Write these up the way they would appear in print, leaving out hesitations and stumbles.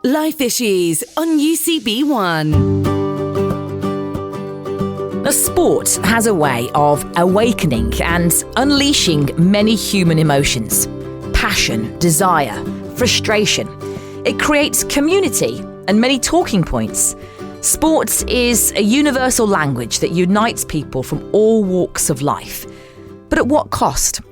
Life Issues on UCB One. Now, sport has a way of awakening and unleashing many human emotions. Passion, desire, frustration. It creates community and many talking points. Sports is a universal language that unites people from all walks of life. But at what cost?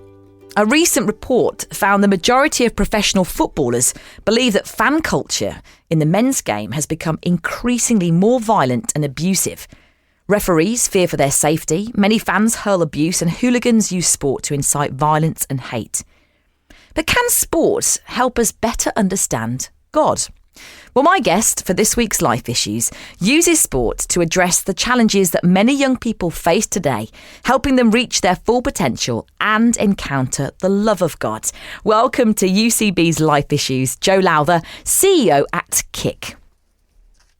A recent report found the majority of professional footballers believe that fan culture in the men's game has become increasingly more violent and abusive. Referees fear for their safety, many fans hurl abuse, and hooligans use sport to incite violence and hate. But can sport help us better understand God? Well, my guest for this week's Life Issues uses sport to address the challenges that many young people face today, helping them reach their full potential and encounter the love of God. Welcome to UCB's Life Issues, Joe Lowther, CEO at Kick.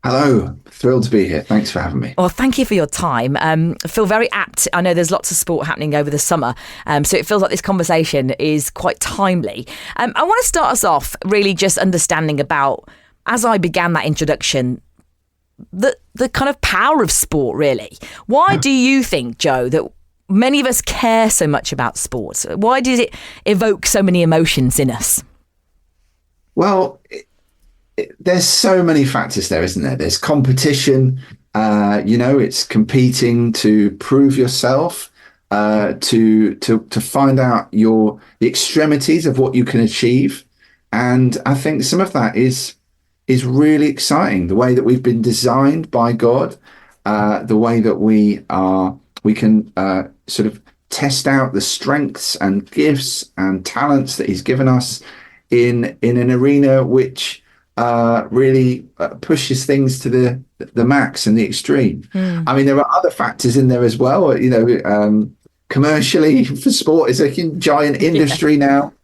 Hello, thrilled to be here. Thanks for having me. Well, thank you for your time. I feel very apt. I know there's lots of sport happening over the summer, so it feels like this conversation is quite timely. I want to start us off really just understanding about, as I began that introduction, the kind of power of sport, really. Why do you think, Joe, that many of us care so much about sport? Why does it evoke so many emotions in us? Well, there's so many factors there, isn't there? There's competition, it's competing to prove yourself, to find out the extremities of what you can achieve. And I think some of that is really exciting. The way that we've been designed by God, the way that we can sort of test out the strengths and gifts and talents that He's given us in an arena which really pushes things to the max and the extreme. I mean, there are other factors in there as well. Commercially, for sport is a giant industry now.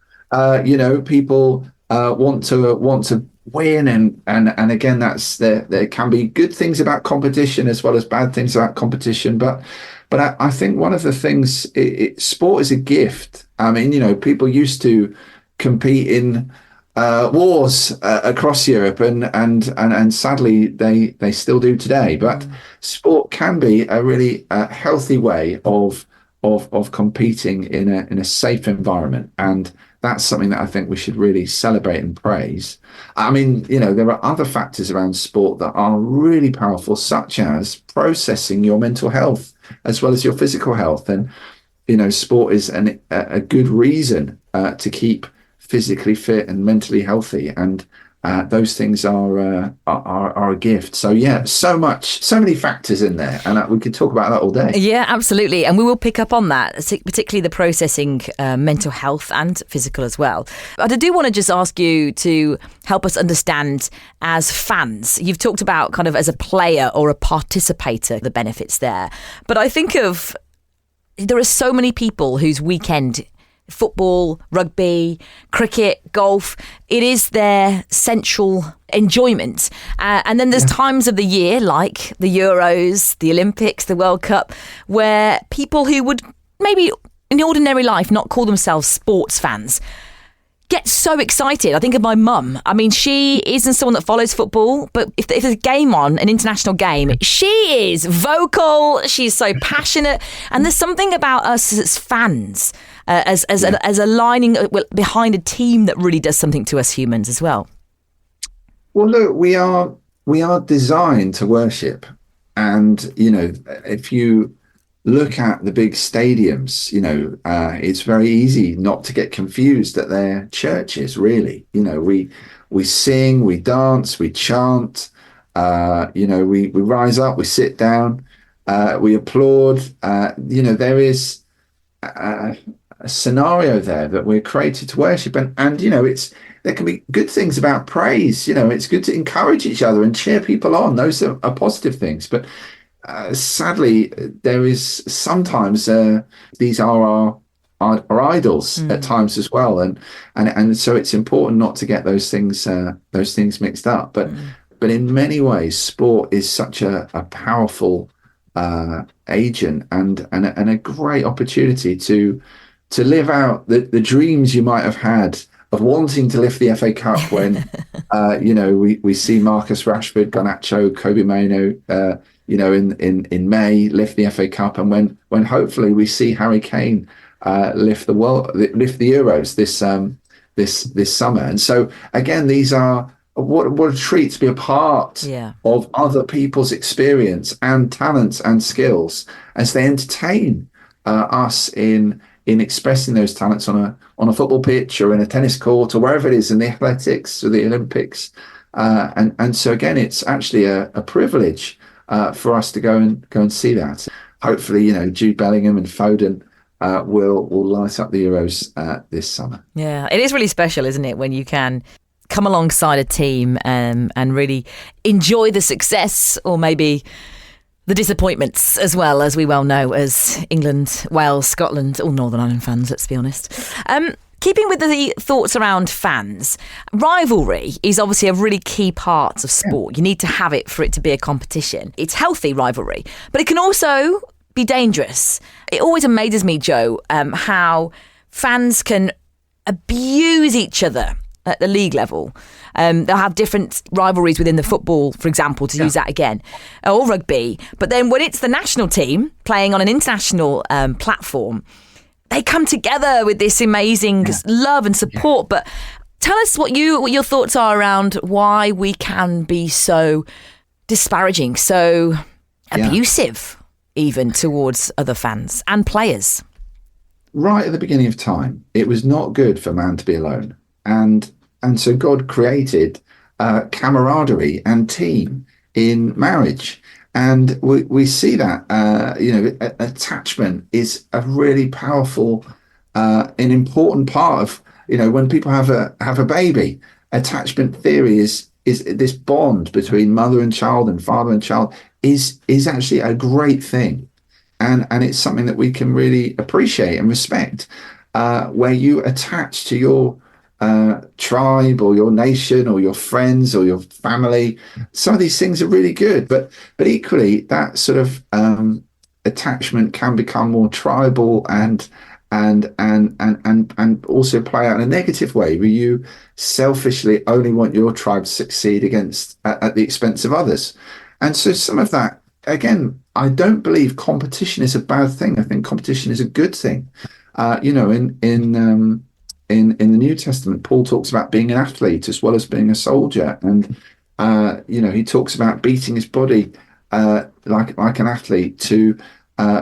People want to win, and again, there can be good things about competition as well as bad things about competition. But I think one of the things, sport is a gift. I mean, people used to compete in wars across Europe, and sadly they still do today. But sport can be a really healthy way of competing in a safe environment, and that's something that I think we should really celebrate and praise. I mean, there are other factors around sport that are really powerful, such as processing your mental health as well as your physical health. And, sport is a good reason to keep physically fit and mentally healthy. And those things are a gift. So yeah, so many factors in there, and we could talk about that all day. Yeah, absolutely, and we will pick up on that, particularly the processing mental health and physical as well. But I do want to just ask you to help us understand as fans. You've talked about kind of as a player or a participator, the benefits there. But I think there are so many people whose weekend, football, rugby, cricket, golf, it is their central enjoyment. And then there's times of the year like the Euros, the Olympics, the World Cup, where people who would maybe in ordinary life not call themselves sports fans get so excited. I think of my mum. I mean, she isn't someone that follows football, but if there's a game on, an international game, she is vocal, she's so passionate. And there's something about us as fans, as aligning behind a team that really does something to us humans as well. Well, look, we are designed to worship, and if you look at the big stadiums, it's very easy not to get confused that they're churches. Really, we sing, we dance, we chant. We rise up, we sit down, we applaud. There is a scenario there that we're created to worship, and there can be good things about praise. It's good to encourage each other and cheer people on. Those are positive things. But sadly, there is sometimes these are our idols at times as well, and so it's important not to get those things mixed up. But in many ways, sport is such a powerful agent and a great opportunity to live out the dreams you might have had of wanting to lift the FA Cup when, we see Marcus Rashford, Garnacho, Kobe Mainoo, in May lift the FA Cup, and when hopefully we see Harry Kane lift the Euros this summer. And so again, these are what a treat to be a part of other people's experience and talents and skills as they entertain us in expressing those talents on a football pitch or in a tennis court or wherever it is, in the athletics or the Olympics. And so again, it's actually a privilege for us to go and see that. Hopefully, Jude Bellingham and Foden will light up the Euros this summer. Yeah, it is really special, isn't it, when you can come alongside a team and really enjoy the success or maybe the disappointments as well, as we well know as England, Wales, Scotland, all Northern Ireland fans, let's be honest. Keeping with the thoughts around fans, rivalry is obviously a really key part of sport. You need to have it for it to be a competition. It's healthy rivalry, but it can also be dangerous. It always amazes me, Joe, how fans can abuse each other at the league level. They'll have different rivalries within the football, for example, to use that again, or rugby. But then when it's the national team playing on an international platform, they come together with this amazing love and support. But tell us what your thoughts are around why we can be so disparaging, so abusive even towards other fans and players. Right at the beginning of time, it was not good for man to be alone. And so God created camaraderie and team in marriage. And we see that, attachment is a really powerful, an important part of, when people have a baby. Attachment theory is this bond between mother and child and father and child is actually a great thing. And it's something that we can really appreciate and respect, where you attach to your tribe or your nation or your friends or your family. Some of these things are really good, but equally that sort of attachment can become more tribal and also play out in a negative way, where you selfishly only want your tribe to succeed at the expense of others. And so some of that, again, I don't believe competition is a bad thing. I think competition is a good thing. In the New Testament, Paul talks about being an athlete as well as being a soldier, and he talks about beating his body like an athlete to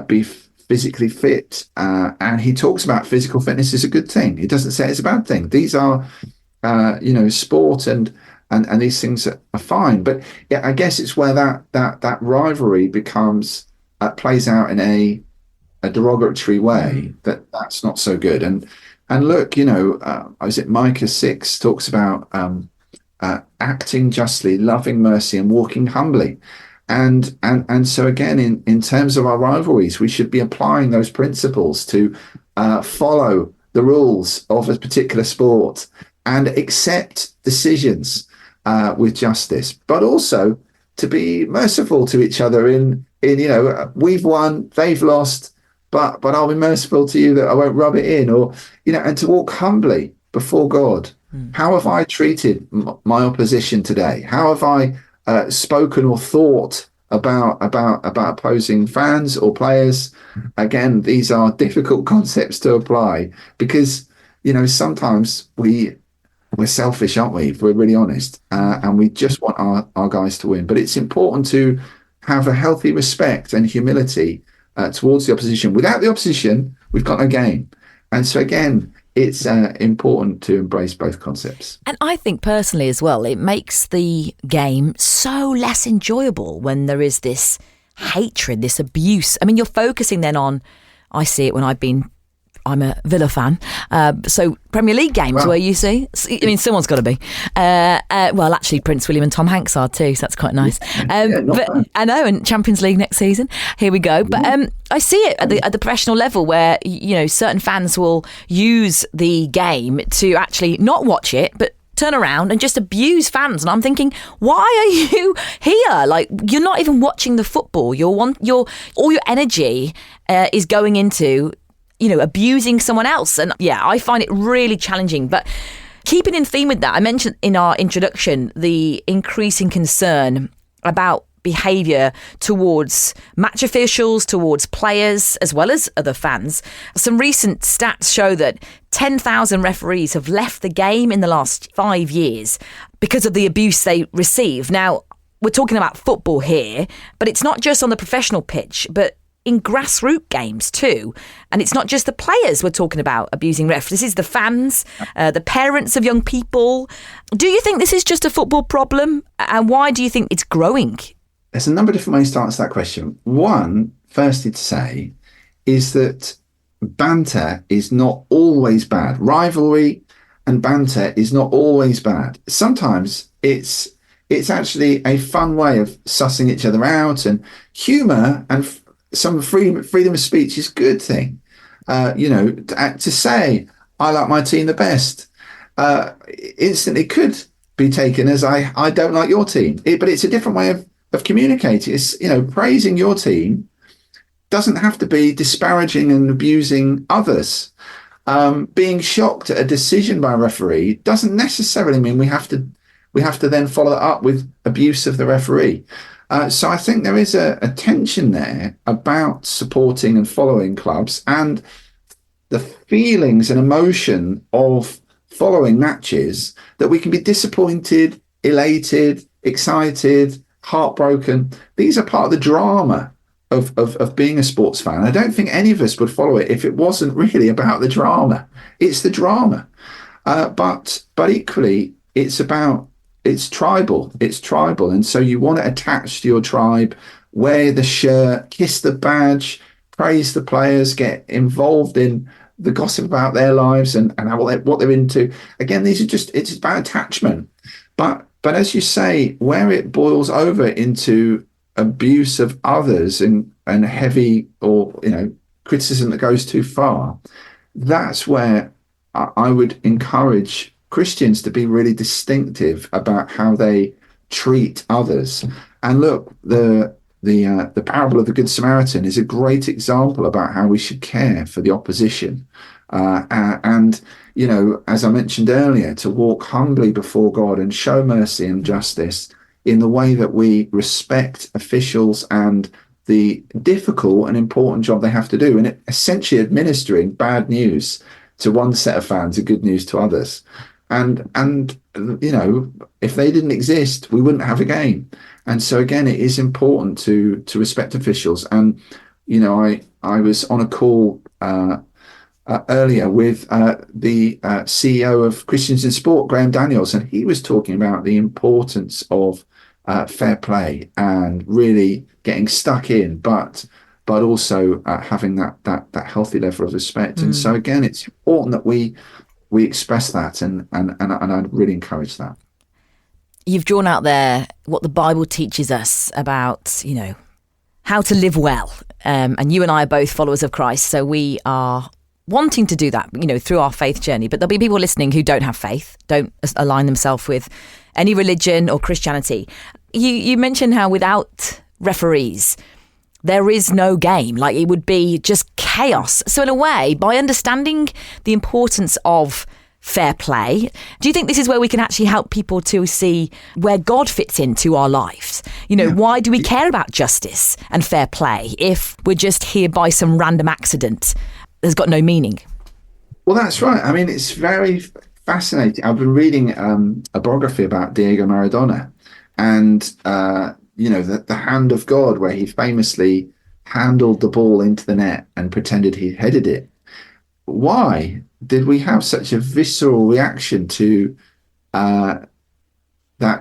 be physically fit, and he talks about physical fitness is a good thing. He doesn't say it's a bad thing. These are sport and these things are fine. But I guess it's where that rivalry becomes plays out in a derogatory way. That's not so good. And look, is it Micah 6 talks about acting justly, loving mercy, and walking humbly. And so again, in terms of our rivalries, we should be applying those principles to follow the rules of a particular sport and accept decisions with justice, but also to be merciful to each other in we've won, they've lost, but I'll be merciful to you that I won't rub it in, or, and to walk humbly before God. How have I treated my opposition today? How have I spoken or thought about opposing fans or players? Again, these are difficult concepts to apply because, sometimes we're selfish, aren't we? If we're really honest, and we just want our guys to win. But it's important to have a healthy respect and humility towards the opposition. Without the opposition, we've got no game. And so again, it's important to embrace both concepts. And I think personally as well, it makes the game so less enjoyable when there is this hatred, this abuse. I mean, you're focusing then on, I see it when I'm a Villa fan, so Premier League games where you see, someone's got to be. Well, actually, Prince William and Tom Hanks are too, so that's quite nice. But I know, and Champions League next season, here we go. But I see it at the professional level where certain fans will use the game to actually not watch it, but turn around and just abuse fans. And I'm thinking, why are you here? Like, you're not even watching the football. All your energy is going into abusing someone else. And I find it really challenging. But keeping in theme with that, I mentioned in our introduction the increasing concern about behaviour towards match officials, towards players, as well as other fans. Some recent stats show that 10,000 referees have left the game in the last 5 years because of the abuse they receive. Now, we're talking about football here, but it's not just on the professional pitch, but in grassroots games too. And it's not just the players we're talking about abusing refs. This is the fans, the parents of young people. Do you think this is just a football problem? And why do you think it's growing? There's a number of different ways to answer that question. One, firstly to say, is that banter is not always bad. Rivalry and banter is not always bad. Sometimes it's actually a fun way of sussing each other out, and humour and some freedom of speech is a good thing. To say, I like my team the best, instantly could be taken as I don't like your team. But it's a different way of communicating. It's, praising your team doesn't have to be disparaging and abusing others. Being shocked at a decision by a referee doesn't necessarily mean we have to then follow that up with abuse of the referee. So I think there is a tension there about supporting and following clubs, and the feelings and emotion of following matches, that we can be disappointed, elated, excited, heartbroken. These are part of the drama of being a sports fan. I don't think any of us would follow it if it wasn't really about the drama. It's the drama. But equally, it's tribal. It's tribal. And so you want to attach to your tribe, wear the shirt, kiss the badge, praise the players, get involved in the gossip about their lives and what they're into. Again, it's about attachment. But as you say, where it boils over into abuse of others and heavy or criticism that goes too far, that's where I would encourage Christians to be really distinctive about how they treat others. And look, the parable of the Good Samaritan is a great example about how we should care for the opposition. And as I mentioned earlier, to walk humbly before God and show mercy and justice in the way that we respect officials and the difficult and important job they have to do, and essentially administering bad news to one set of fans and good news to others. And if they didn't exist, we wouldn't have a game. And so again, it is important to respect officials. And I was on a call earlier with the CEO of Christians in Sport, Graham Daniels, and he was talking about the importance of fair play and really getting stuck in, but also having that healthy level of respect. And so again, it's important that we express that, and I'd really encourage that. You've drawn out there what the Bible teaches us about, how to live well. And you and I are both followers of Christ, so we are wanting to do that, through our faith journey. But there'll be people listening who don't have faith, don't align themselves with any religion or Christianity. You mentioned how without referees, there is no game. Like, it would be just chaos. So in a way, by understanding the importance of fair play, do you think this is where we can actually help people to see where God fits into our lives? Why do we care about justice and fair play if we're just here by some random accident that's got no meaning? Well, that's right. I mean, it's very fascinating. I've been reading a biography about Diego Maradona, and the hand of God, where he famously handled the ball into the net and pretended he headed it. Why did we have such a visceral reaction to that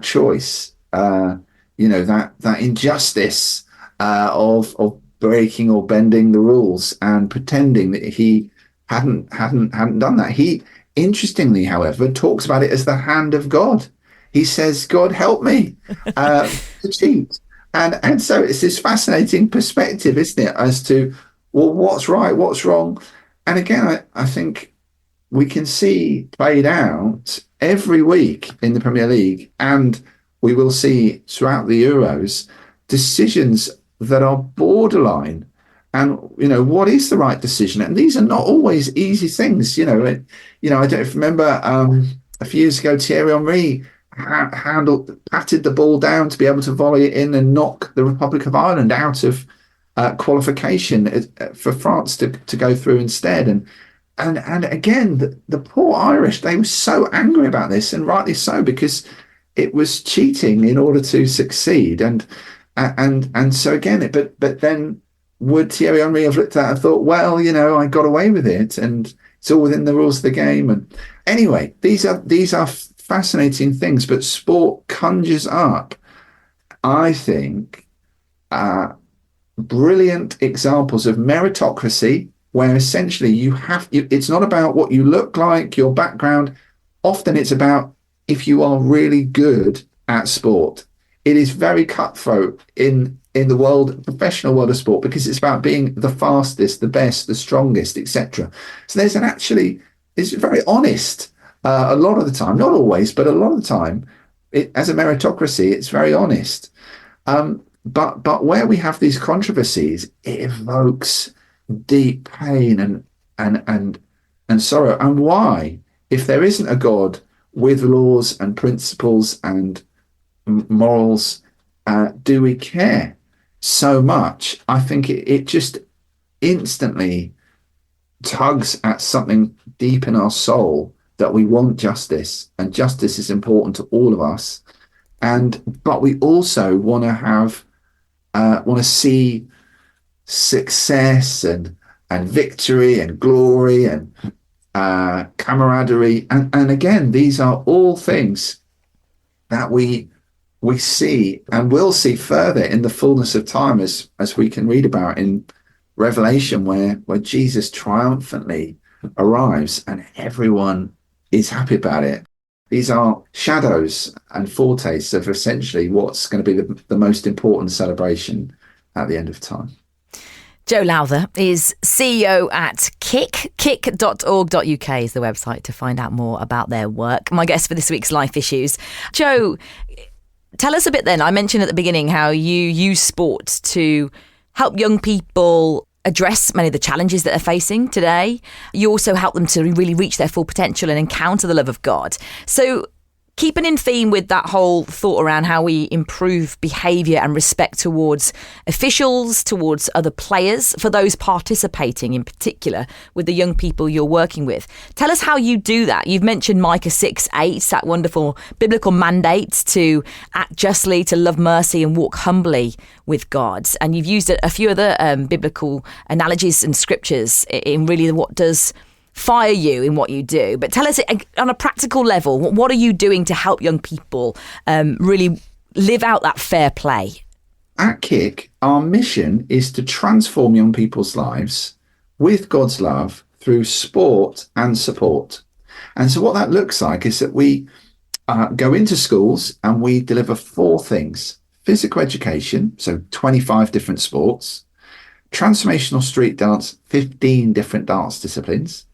choice? That injustice of breaking or bending the rules and pretending that he hadn't done that. He, interestingly, however, talks about it as the hand of God. He says, "God help me to cheat." And so it's this fascinating perspective, isn't it, as to, well, what's right, what's wrong? And again, I think we can see played out every week in the Premier League, and we will see throughout the Euros, decisions that are borderline. And, what is the right decision? And these are not always easy things. I don't remember a few years ago, Thierry Henry patted the ball down to be able to volley it in and knock the Republic of Ireland out of qualification for France to go through instead. And again, the poor Irish, they were so angry about this, and rightly so, because it was cheating in order to succeed. And so again, but then would Thierry Henry have looked at it and thought, well, I got away with it, and it's all within the rules of the game. And anyway, these are fascinating things, but sport conjures up, I think, brilliant examples of meritocracy, where essentially it's not about what you look like, your background. Often it's about if you are really good at sport. It is very cutthroat in the professional world of sport, because it's about being the fastest, the best, the strongest, etc. So it's very honest a lot of the time, not always, but a lot of the time. As a meritocracy, it's very honest. But where we have these controversies, it evokes deep pain and sorrow. And why, if there isn't a God with laws and principles and morals, do we care so much? I think it just instantly tugs at something deep in our soul, that we want justice, and justice is important to all of us. But we also want to see success and victory and glory and camaraderie. And again, these are all things that we see and will see further in the fullness of time, as we can read about in Revelation, where Jesus triumphantly arrives and everyone is happy about it. These are shadows and foretastes of essentially what's going to be the most important celebration at the end of time. Joe Lowther is CEO at Kick. Kick.org.uk is the website to find out more about their work. My guest for this week's Life Issues. Joe, tell us a bit then. I mentioned at the beginning how you use sport to help young people address many of the challenges that they're facing today. You also help them to really reach their full potential and encounter the love of God. So keeping in theme with that whole thought around how we improve behaviour and respect towards officials, towards other players, for those participating in particular with the young people you're working with. Tell us how you do that. You've mentioned Micah 6:8, that wonderful biblical mandate to act justly, to love mercy and walk humbly with God. And you've used a few other biblical analogies and scriptures in really what does fire you in what you do. But tell us on a practical level, what are you doing to help young people really live out that fair play? At Kick, our mission is to transform young people's lives with God's love through sport and support. And so what that looks like is that we go into schools and we deliver 4 things: physical education, so 25 different sports; transformational street dance, 15 different dance disciplines;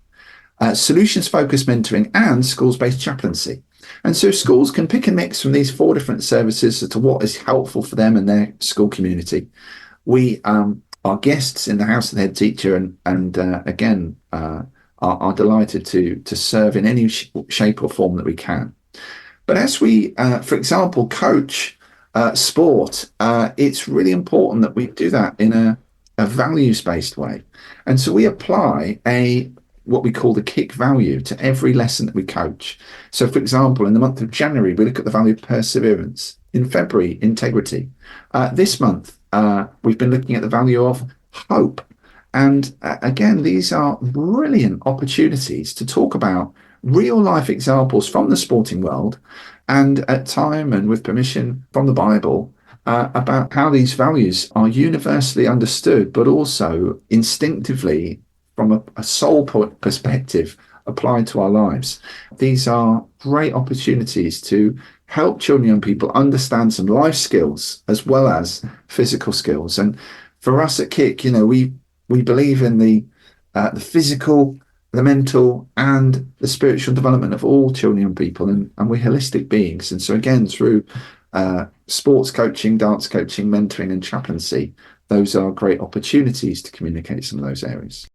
solutions-focused mentoring; and schools-based chaplaincy. And so schools can pick and mix from these 4 different services as to what is helpful for them and their school community. We are guests in the house of the head teacher, and again, are delighted to serve in any shape or form that we can. But as we, for example, coach sport, it's really important that we do that in a values-based way. And so we apply what we call the Kick value to every lesson that we coach. So, for example, in the month of January, we look at the value of perseverance. In February, integrity. This month, we've been looking at the value of hope. And again, these are brilliant opportunities to talk about real life examples from the sporting world, and at time and with permission from the Bible, about how these values are universally understood, but also instinctively from a soul perspective applied to our lives. These are great opportunities to help children and young people understand some life skills as well as physical skills. And for us at Kick, we believe in the physical, the mental, and the spiritual development of all children and young people, and we're holistic beings. And so again, through sports coaching, dance coaching, mentoring, and chaplaincy, those are great opportunities to communicate some of those areas.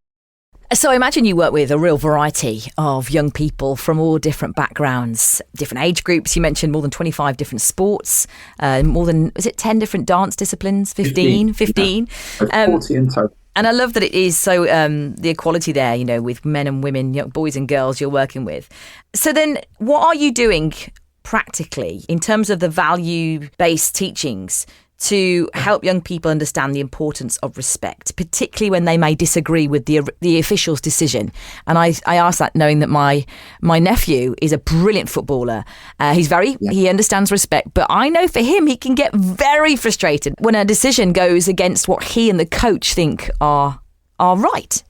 So I imagine you work with a real variety of young people from all different backgrounds, different age groups. You mentioned more than 25 different sports, more than, is it 10 different dance disciplines? 15? 15. Yeah. 40 in total. And I love that it is so the equality there, with men and women, young boys and girls you're working with. So then what are you doing practically in terms of the value-based teachings to help young people understand the importance of respect, particularly when they may disagree with the official's decision? And I ask that knowing that my nephew is a brilliant footballer. He understands respect, but I know for him, he can get very frustrated when a decision goes against what he and the coach think are right.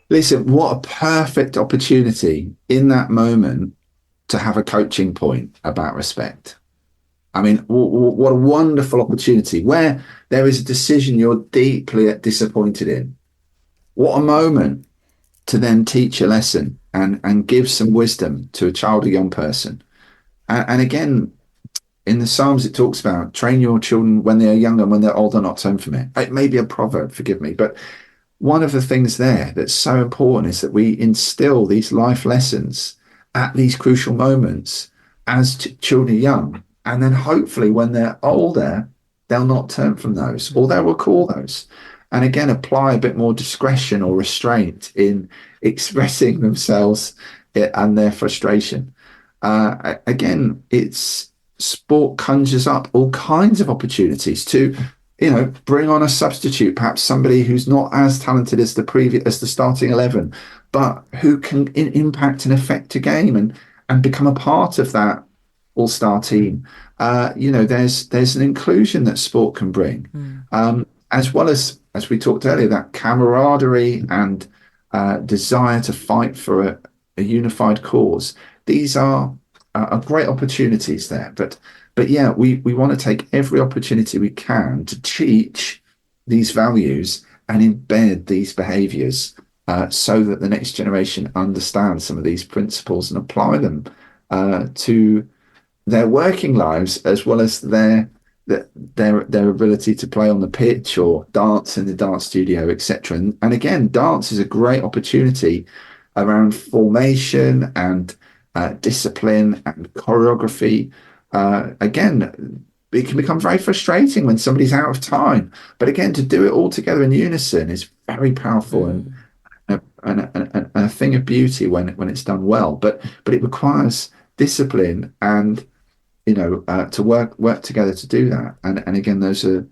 Listen, what a perfect opportunity in that moment to have a coaching point about respect. I mean, what a wonderful opportunity where there is a decision you're deeply disappointed in. What a moment to then teach a lesson and give some wisdom to a child or young person. And again, in the Psalms, it talks about train your children when they are young and when they're older, not turn from it. It may be a proverb, forgive me. But one of the things there that's so important is that we instill these life lessons at these crucial moments as children are young. And then hopefully when they're older, they'll not turn from those, or they will recall those. And again, apply a bit more discretion or restraint in expressing themselves and their frustration. Again, sport conjures up all kinds of opportunities to, bring on a substitute, perhaps somebody who's not as talented as the starting 11, but who can impact and affect a game and become a part of that all-star team. There's an inclusion that sport can bring, as well as we talked earlier, that camaraderie and desire to fight for a unified cause. These are great opportunities there. But yeah, we want to take every opportunity we can to teach these values and embed these behaviours so that the next generation understands some of these principles and apply them to their working lives, as well as their ability to play on the pitch or dance in the dance studio, etc. And again, dance is a great opportunity around formation and discipline and choreography. Again, it can become very frustrating when somebody's out of time, but again, to do it all together in unison is very powerful and a thing of beauty when it's done well. But it requires discipline and to work together to do that. And again, those are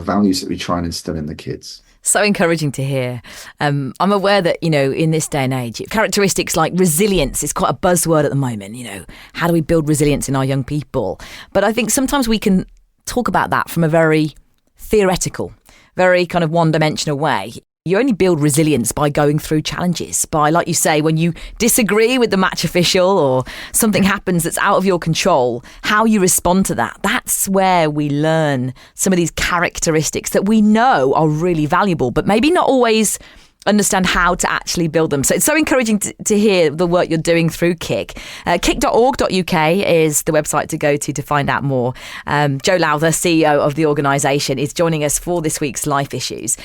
values that we try and instill in the kids. So encouraging to hear. I'm aware that, in this day and age, characteristics like resilience is quite a buzzword at the moment. How do we build resilience in our young people? But I think sometimes we can talk about that from a very theoretical, very kind of one-dimensional way. You only build resilience by going through challenges, by, like you say, when you disagree with the match official or something happens that's out of your control, how you respond to that. That's where we learn some of these characteristics that we know are really valuable, but maybe not always understand how to actually build them. So it's so encouraging to hear the work you're doing through Kick. Kick.org.uk is the website to go to find out more. Joe Lowther, CEO of the organisation, is joining us for this week's Life Issues.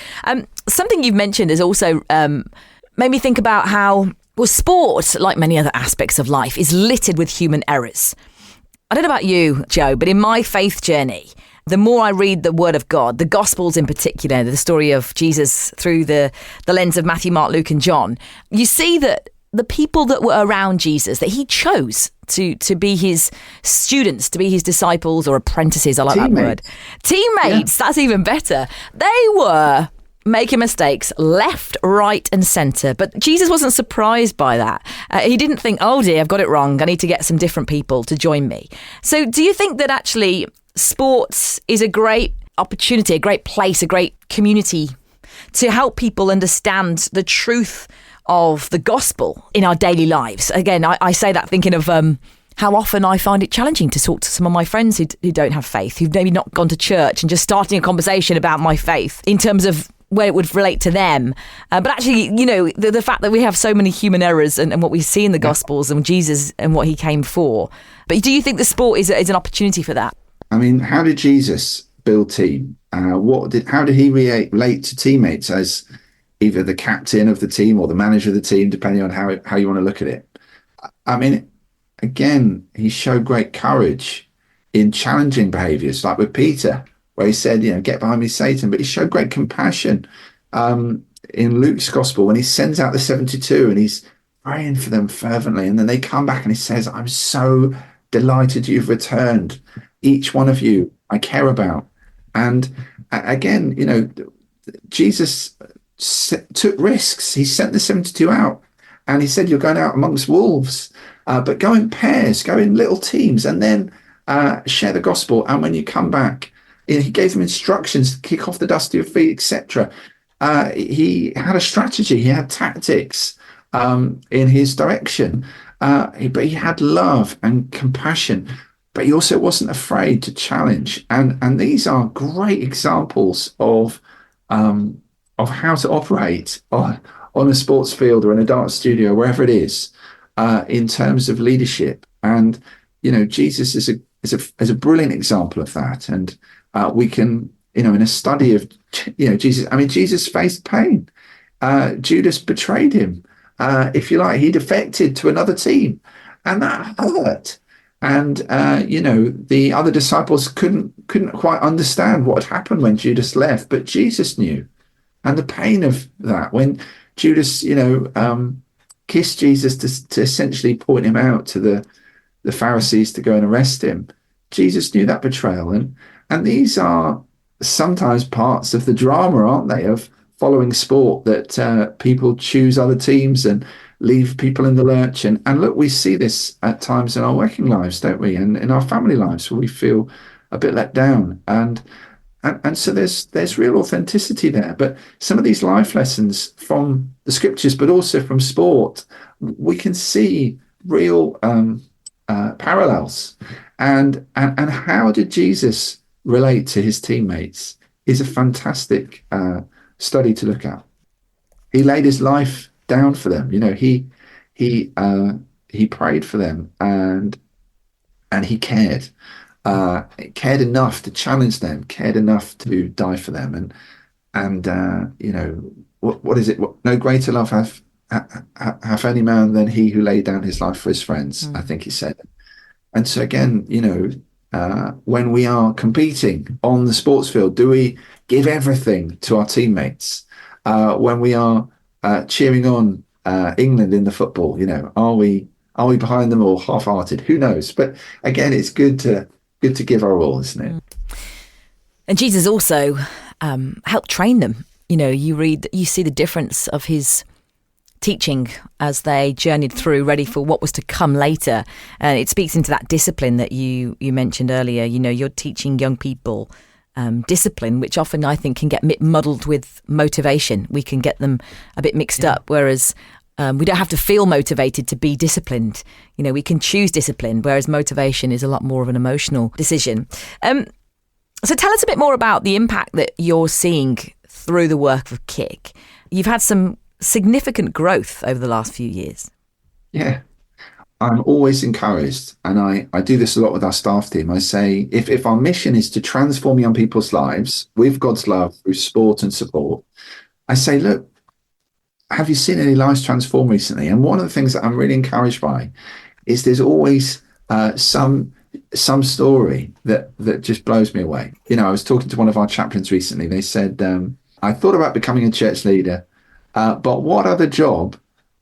Something you've mentioned has also made me think about how, sport, like many other aspects of life, is littered with human errors. I don't know about you, Joe, but in my faith journey, the more I read the Word of God, the Gospels in particular, the story of Jesus through the lens of Matthew, Mark, Luke and John, you see that the people that were around Jesus, that he chose to be his students, to be his disciples or apprentices, I like that word. Teammates, yeah. That's even better. They were making mistakes left, right and centre. But Jesus wasn't surprised by that. He didn't think, oh dear, I've got it wrong. I need to get some different people to join me. So do you think that actually sports is a great opportunity, a great place, a great community to help people understand the truth of the gospel in our daily lives? Again, I say that thinking of how often I find it challenging to talk to some of my friends who don't have faith, who've maybe not gone to church, and just starting a conversation about my faith in terms of where it would relate to them. But actually, the fact that we have so many human errors and what we see in the Gospels and Jesus and what he came for. But do you think the sport is an opportunity for that? I mean, how did Jesus build team? How did he relate to teammates as either the captain of the team or the manager of the team, depending on how you want to look at it. I mean, again, he showed great courage in challenging behaviors, like with Peter, where he said, get behind me, Satan. But he showed great compassion in Luke's gospel when he sends out the 72 and he's praying for them fervently. And then they come back and he says, I'm so delighted you've returned. Each one of you I care about. And again, Jesus took risks. He sent the 72 out and he said, you're going out amongst wolves, but go in pairs, go in little teams, and then share the gospel. And when you come back, he gave them instructions to kick off the dust of your feet, etc. He had a strategy. He had tactics in his direction, but he had love and compassion. But he also wasn't afraid to challenge. And these are great examples of how to operate on a sports field or in a dance studio, wherever it is, in terms of leadership. And Jesus is a brilliant example of that. And we can, in a study of Jesus. I mean, Jesus faced pain. Judas betrayed him. If you like, he defected to another team, and that hurt. And the other disciples couldn't quite understand what had happened when Judas left, but Jesus knew. And the pain of that, when Judas, kissed Jesus to essentially point him out to the Pharisees to go and arrest him, Jesus knew that betrayal. And these are sometimes parts of the drama, aren't they, of following sport, that people choose other teams and leave people in the lurch. And look, we see this at times in our working lives, don't we? And in our family lives, where we feel a bit let down. And so there's real authenticity there. But some of these life lessons from the scriptures, but also from sport, we can see real parallels. And how did Jesus relate to his teammates is a fantastic study to look at. He laid his life down for them. He prayed for them, and he cared. Cared enough to challenge them, cared enough to die for them. And what is it? No greater love hath any man than he who laid down his life for his friends, I think he said. And so again, when we are competing on the sports field, do we give everything to our teammates? When we are cheering on England in the football, are we behind them or half-hearted? Who knows? But again, it's good to give our all, isn't it? And Jesus also helped train them. You see the difference of his teaching as they journeyed through, ready for what was to come later. And it speaks into that discipline that you mentioned earlier. You're teaching young people discipline, which often I think can get muddled with motivation. We can get them a bit mixed up, whereas we don't have to feel motivated to be disciplined. We can choose discipline, whereas motivation is a lot more of an emotional decision. So tell us a bit more about the impact that you're seeing through the work of Kick. You've had some significant growth over the last few years. Yeah, I'm always encouraged, and I do this a lot with our staff team. I say, if our mission is to transform young people's lives with God's love through sport and support, I say, look, have you seen any lives transform recently? And one of the things that I'm really encouraged by is there's always some story that just blows me away. I was talking to one of our chaplains recently. They said, I thought about becoming a church leader, but what other job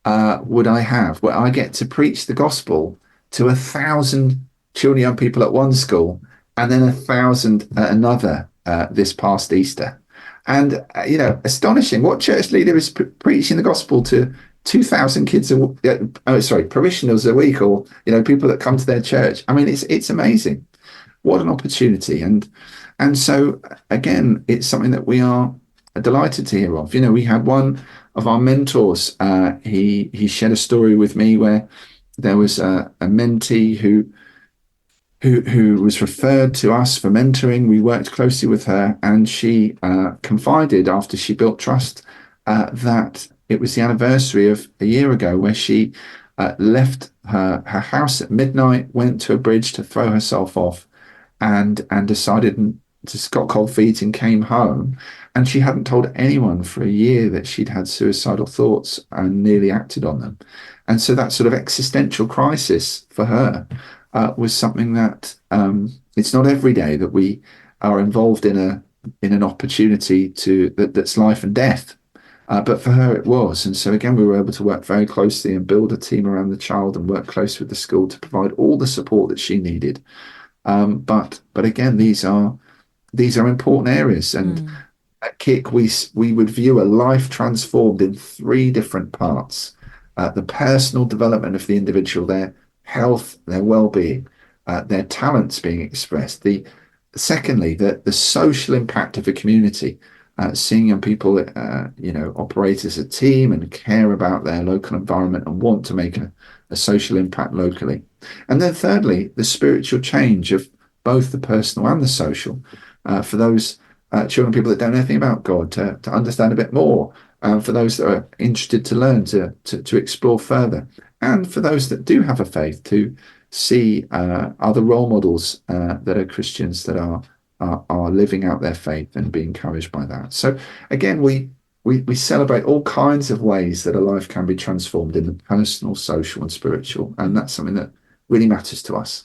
would I have where I get to preach the gospel to 1,000 children, young people at one school, and then 1,000 at another this past Easter? And, astonishing. What church leader is preaching the gospel to 2,000 kids, parishioners a week, or, people that come to their church? I mean, it's amazing. What an opportunity. And so, again, it's something that we are delighted to hear of. We had one of our mentors, he shared a story with me where there was a mentee who was referred to us for mentoring. We worked closely with her, and she confided, after she built trust, that it was the anniversary of a year ago where she left her house at midnight, went to a bridge to throw herself off, and decided just got cold feet and came home, and she hadn't told anyone for a year that she'd had suicidal thoughts and nearly acted on them. And so that sort of existential crisis for her was something that it's not every day that we are involved in an opportunity that's life and death. But for her, it was. And so, again, we were able to work very closely and build a team around the child and work close with the school to provide all the support that she needed. But again, these are important areas. And at Kick, we would view a life transformed in three different parts: the personal development of the individual, their health, their well-being, their talents being expressed. Secondly, the social impact of a community. Seeing young people, operate as a team and care about their local environment and want to make a social impact locally. And then thirdly, the spiritual change of both the personal and the social, for those children, people that don't know anything about God, to understand a bit more, for those that are interested to learn, to explore further, and for those that do have a faith, to see other role models that are Christians that are living out their faith and be encouraged by that. So again, we celebrate all kinds of ways that a life can be transformed in the personal, social, and spiritual, and that's something that really matters to us.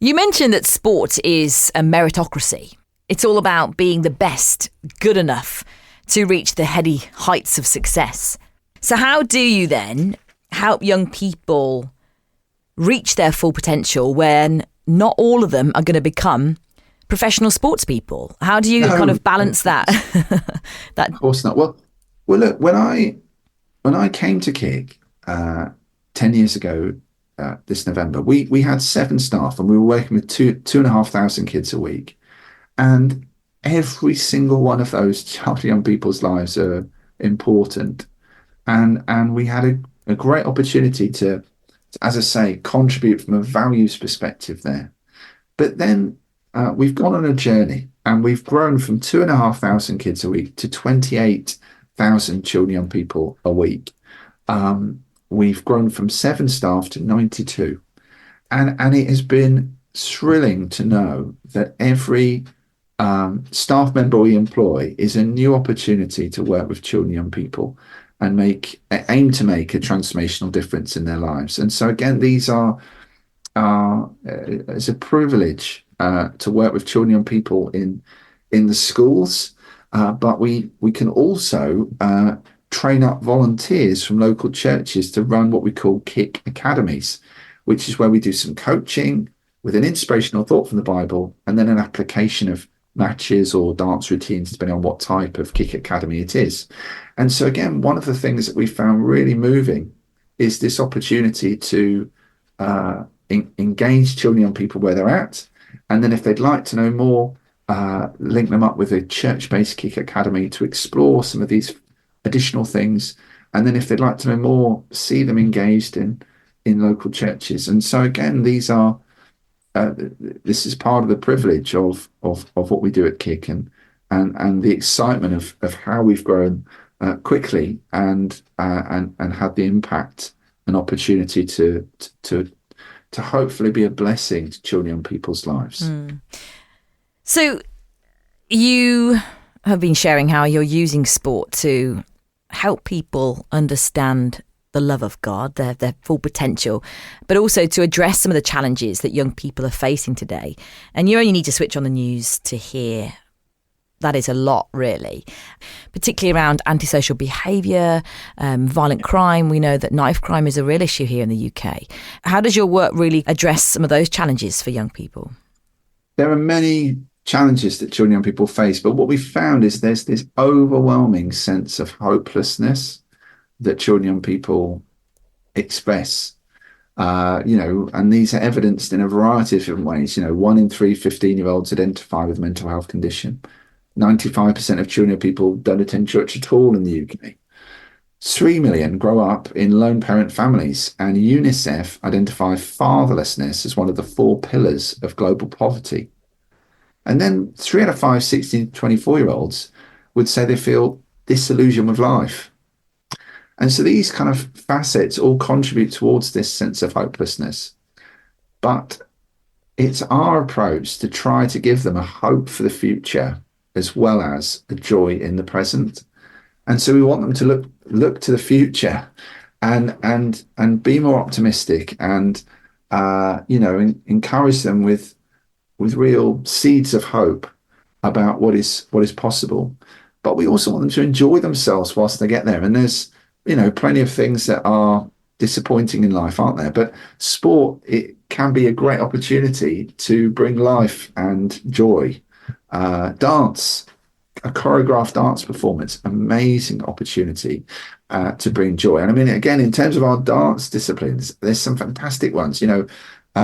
You mentioned that sport is a meritocracy. It's all about being the best, good enough to reach the heady heights of success. So how do you then help young people reach their full potential when not all of them are going to become professional sports people? How do you kind of balance that? Of course not. Well, look, when I came to Kick 10 years ago this November, we had 7 staff and we were working with 2,500 kids a week. And every single one of those young people's lives are important. And we had a great opportunity to, as I say, contribute from a values perspective there. But then we've gone on a journey and we've grown from 2,500 kids a week to 28,000 children, young people a week. We've grown from 7 staff to 92. And it has been thrilling to know that every staff member we employ is a new opportunity to work with children, young people, and aim to make a transformational difference in their lives. And so again, these are it's a privilege to work with children, young people in the schools, but we can also train up volunteers from local churches to run what we call Kick Academies, which is where we do some coaching with an inspirational thought from the Bible and then an application of matches or dance routines, depending on what type of Kick Academy it is. And so again, one of the things that we found really moving is this opportunity to engage children, young people where they're at. And then if they'd like to know more, link them up with a church-based Kick Academy to explore some of these additional things. And then if they'd like to know more, see them engaged in local churches. And so again, these are this is part of the privilege of what we do at Kick and the excitement of how we've grown quickly and had the impact and opportunity to hopefully be a blessing to children and people's lives. So you have been sharing how you're using sport to help people understand the love of God, their full potential, but also to address some of the challenges that young people are facing today. And you only need to switch on the news to hear that is a lot, really, particularly around antisocial behaviour, violent crime. We know that knife crime is a real issue here in the UK. How does your work really address some of those challenges for young people? There are many challenges that children and young people face, but what we found is there's this overwhelming sense of hopelessness that children and young people express, and these are evidenced in a variety of different ways. 1 in 3 15-year-olds identify with a mental health condition. 95% of children and people don't attend church at all in the UK. 3 million grow up in lone parent families, and UNICEF identifies fatherlessness as one of the 4 pillars of global poverty. And then 3 out of 5 16 to 24-year-olds would say they feel disillusioned with life. And so these kind of facets all contribute towards this sense of hopelessness. But it's our approach to try to give them a hope for the future as well as a joy in the present. And so we want them to look to the future and be more optimistic and encourage them with real seeds of hope about what is possible. But we also want them to enjoy themselves whilst they get there. And there's plenty of things that are disappointing in life, aren't there? But sport, it can be a great opportunity to bring life and joy. Dance, a choreographed dance performance, amazing opportunity to bring joy. And I mean, again, in terms of our dance disciplines, there's some fantastic ones,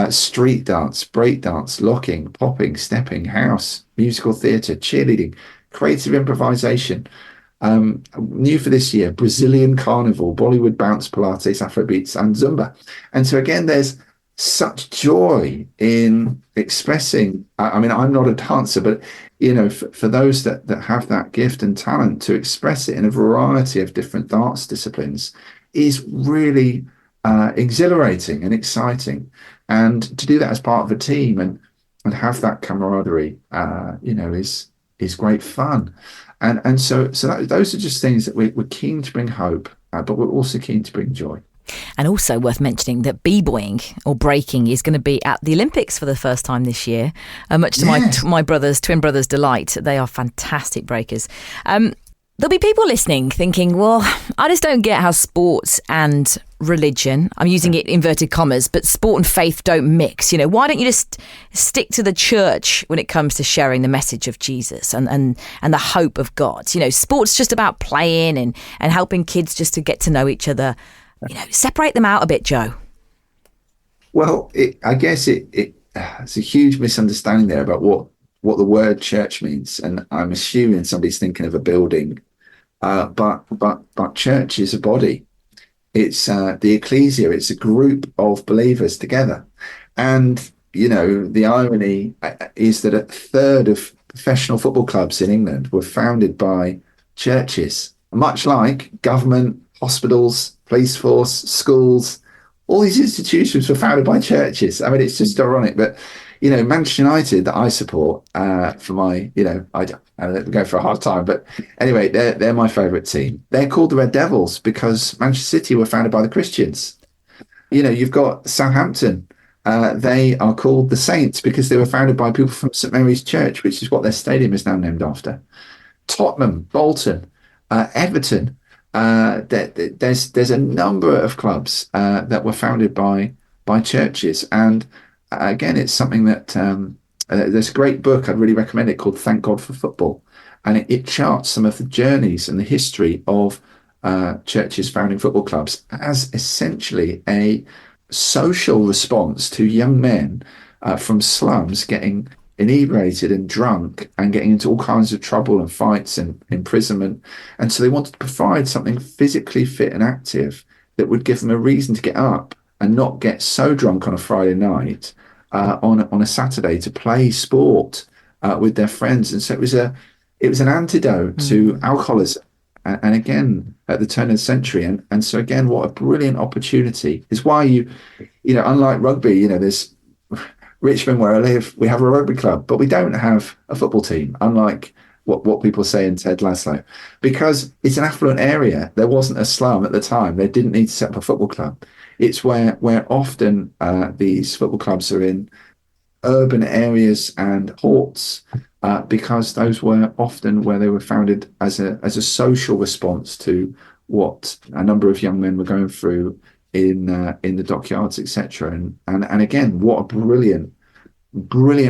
street dance, break dance, locking, popping, stepping, house, musical theatre, cheerleading, creative improvisation. New for this year, Brazilian carnival, Bollywood bounce, Pilates, Afrobeats, and Zumba. And so again, there's such joy in expressing. I mean, I'm not a dancer, but for those that have that gift and talent to express it in a variety of different dance disciplines is really exhilarating and exciting. And to do that as part of a team and have that camaraderie, is great fun. And so those are just things that we're keen to bring hope, but we're also keen to bring joy. And also worth mentioning that b-boying or breaking is going to be at the Olympics for the first time this year, much to my twin brothers' delight. They are fantastic breakers. There'll be people listening thinking, well, I just don't get how sports and religion, I'm using it inverted commas, but sport and faith don't mix. Why don't you just stick to the church when it comes to sharing the message of Jesus and the hope of God? Sport's just about playing and helping kids just to get to know each other. Separate them out a bit, Joe. Well, I guess it's a huge misunderstanding there about what the word church means, and I'm assuming somebody's thinking of a building, but church is a body. It's the ecclesia. It's a group of believers together, and the irony is that a third of professional football clubs in England were founded by churches, much like government, hospitals, police force, schools. All these institutions were founded by churches. I mean, it's just ironic, but Manchester United that I support for my, I go for a hard time, but anyway, they're my favourite team. They're called the Red Devils because Manchester City were founded by the Christians. You've got Southampton. They are called the Saints because they were founded by people from St Mary's Church, which is what their stadium is now named after. Tottenham, Bolton, Everton. There's a number of clubs that were founded by churches, and again, it's something that there's a great book I'd really recommend it called Thank God for Football, and it charts some of the journeys and the history of churches founding football clubs as essentially a social response to young men from slums getting inebriated and drunk and getting into all kinds of trouble and fights and imprisonment. And so they wanted to provide something physically fit and active that would give them a reason to get up and not get so drunk on a Friday night on a Saturday to play sport with their friends. And so it was an antidote to alcoholism. And again, at the turn of the century. And so again, what a brilliant opportunity is why unlike rugby, there's Richmond, where I live, we have a rugby club, but we don't have a football team, unlike what people say in Ted Lasso, because it's an affluent area. There wasn't a slum at the time. They didn't need to set up a football club. It's where often these football clubs are in urban areas and horts, because those were often where they were founded as a social response to what a number of young men were going through in the dockyards, etc. And again, what a brilliant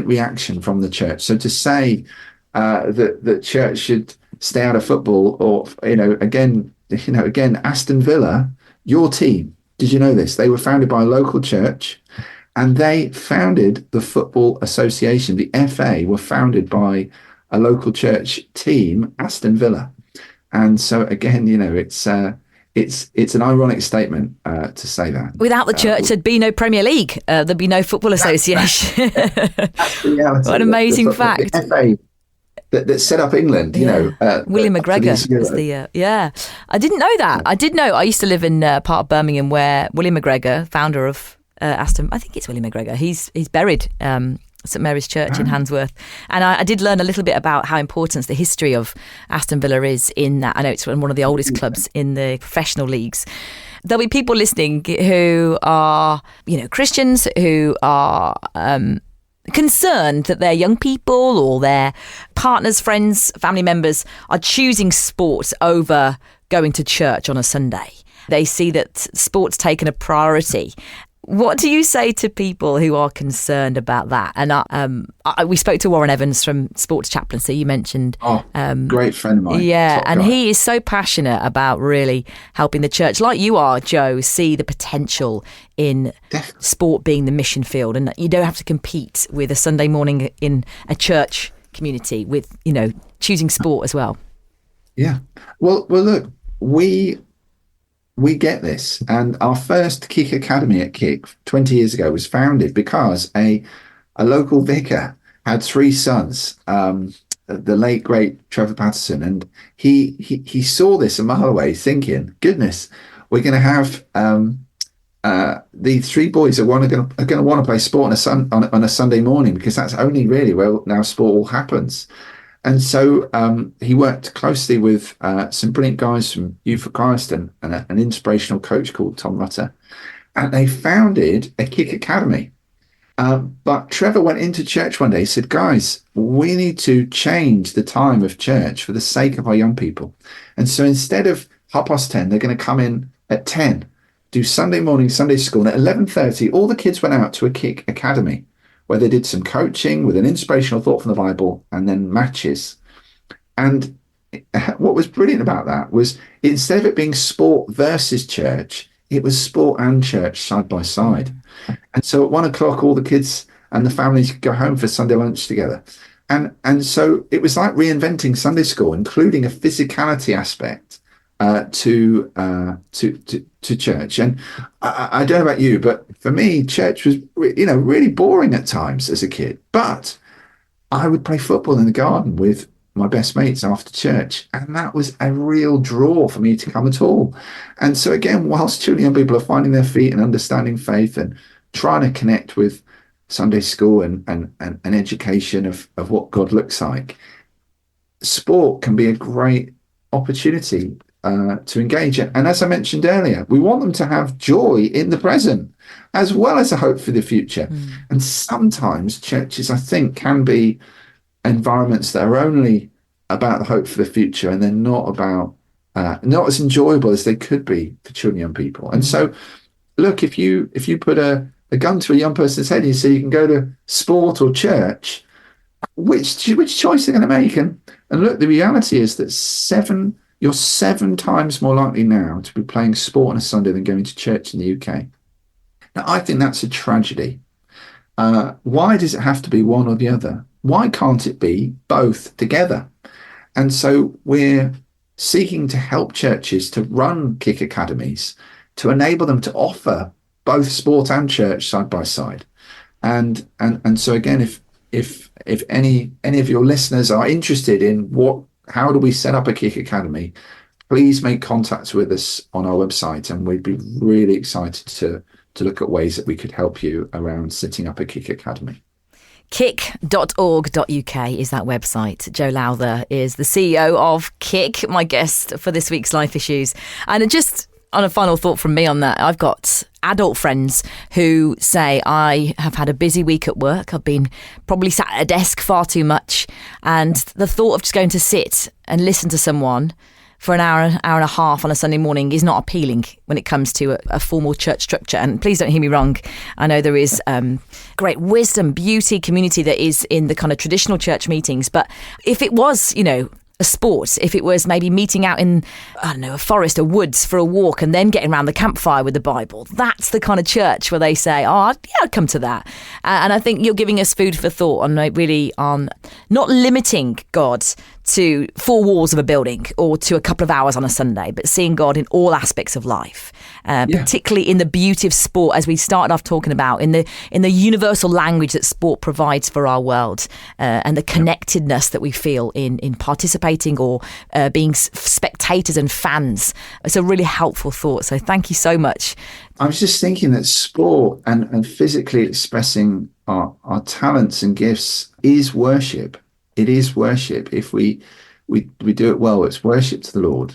reaction from the church. So to say that church should stay out of football, or again, Aston Villa, your team. Did you know this? They were founded by a local church, and they founded the Football Association. The FA were founded by a local church team, Aston Villa. And so again, it's an ironic statement to say that. Without the church, there'd be no Premier League. There'd be no Football Association. That's the reality. What an amazing fact. The FA that set up England, William McGregor was the, I didn't know that. I did know, I used to live in part of Birmingham where William McGregor, founder of Aston. I think it's Willie McGregor. He's buried St Mary's Church in Handsworth. And I did learn a little bit about how important the history of Aston Villa is in that. I know it's one of the oldest clubs in the professional leagues. There'll be people listening who are, Christians who are concerned that their young people or their partners, friends, family members are choosing sport over going to church on a Sunday. They see that sport's taken a priority. What do you say to people who are concerned about that? And we spoke to Warren Evans from Sports Chaplaincy. You mentioned, great friend of mine. Yeah, and he is so passionate about really helping the church, like you are, Joe. See the potential in sport being the mission field, and you don't have to compete with a Sunday morning in a church community with choosing sport as well. Yeah. Well, look, we get this, and our first Kick Academy at Kick 20 years ago was founded because a local vicar had 3 sons, the late great Trevor Patterson, and he saw this a mile away, thinking, "Goodness, we're going to have these 3 boys are going to want to play sport on a Sunday morning, because that's only really where now sport all happens." And so he worked closely with some brilliant guys from Youth for Christ and an inspirational coach called Tom Rutter. And they founded a Kick Academy. But Trevor went into church one day. He said, "Guys, we need to change the time of church for the sake of our young people." And so instead of 10:30, they're going to come in at 10, do Sunday morning Sunday school. And at 11:30, all the kids went out to a Kick Academy, where they did some coaching with an inspirational thought from the Bible and then matches. And what was brilliant about that was, instead of it being sport versus church, it was sport and church side by side. And so at 1:00, all the kids and the families could go home for Sunday lunch together. And so it was like reinventing Sunday school, including a physicality aspect to church. And I don't know about you, but for me, church was really boring at times as a kid. But I would play football in the garden with my best mates after church, and that was a real draw for me to come at all. And so again, whilst children and young people are finding their feet and understanding faith and trying to connect with Sunday school and education of what God looks like, sport can be a great opportunity to engage. And as I mentioned earlier, we want them to have joy in the present as well as a hope for the future. And sometimes churches, I think, can be environments that are only about the hope for the future, and they're not as enjoyable as they could be for children and young people. And so, look, if you put a gun to a young person's head and you say you can go to sport or church, which choice they're going to make? And look, the reality is that you're 7 times more likely now to be playing sport on a Sunday than going to church in the UK. Now, I think that's a tragedy. Why does it have to be one or the other? Why can't it be both together? And so we're seeking to help churches to run Kick Academies to enable them to offer both sport and church side by side. And so again, if any of your listeners are interested in how do we set up a Kick Academy, please make contact with us on our website, and we'd be really excited to look at ways that we could help you around setting up a Kick Academy. Kick.org.uk is that website. Joe Lowther is the CEO of Kick, my guest for this week's Life Issues. And just on a final thought from me on that, I've got adult friends who say, I have had a busy week at work. I've been probably sat at a desk far too much. And the thought of just going to sit and listen to someone for an hour and a half on a Sunday morning is not appealing when it comes to a formal church structure. And please don't hear me wrong. I know there is great wisdom, beauty, community that is in the kind of traditional church meetings. But if it was, a sport, if it was maybe meeting out in, a forest or woods for a walk and then getting around the campfire with the Bible, that's the kind of church where they say, I'd come to that. And I think you're giving us food for thought on really on not limiting God to four walls of a building or to a couple of hours on a Sunday, but seeing God in all aspects of life, particularly in the beauty of sport, as we started off talking about, in the universal language that sport provides for our world, and the connectedness that we feel in participating or being spectators and fans. It's a really helpful thought. So thank you so much. I was just thinking that sport and physically expressing our talents and gifts is worship. It is worship. If we do it well, it's worship to the Lord.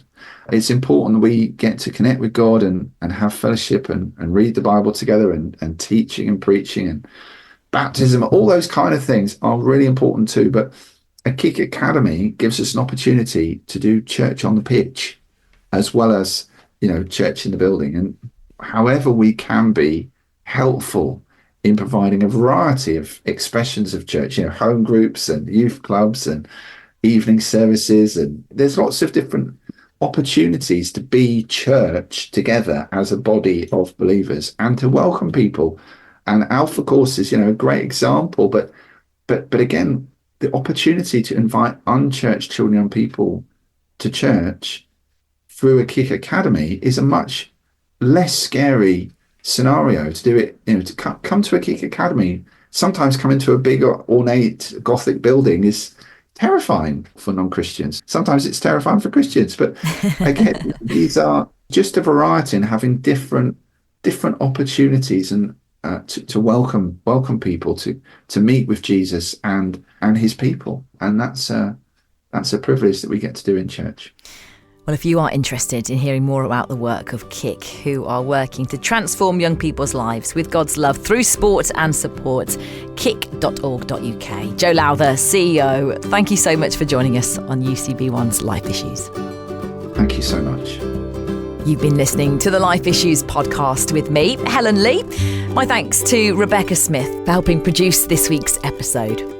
It's important we get to connect with God and have fellowship and read the Bible together and teaching and preaching and baptism. All those kind of things are really important too. But a Kick Academy gives us an opportunity to do church on the pitch as well as, church in the building. And however we can be helpful in providing a variety of expressions of church, home groups and youth clubs and evening services. And there's lots of different opportunities to be church together as a body of believers and to welcome people. And Alpha Course is, a great example. But again, the opportunity to invite unchurched children and people to church through a Kick Academy is a much less scary scenario to do it. To come to a Kick Academy, sometimes come into a big ornate Gothic building is terrifying for non-Christians. Sometimes it's terrifying for Christians. But again, these are just a variety and having different opportunities and to welcome people to meet with Jesus and his people. And that's a privilege that we get to do in church. Well, if you are interested in hearing more about the work of Kick, who are working to transform young people's lives with God's love through sport and support, kick.org.uk. Joe Lowther, CEO, thank you so much for joining us on UCB1's Life Issues. Thank you so much. You've been listening to the Life Issues podcast with me, Helen Lea. My thanks to Rebecca Smith for helping produce this week's episode.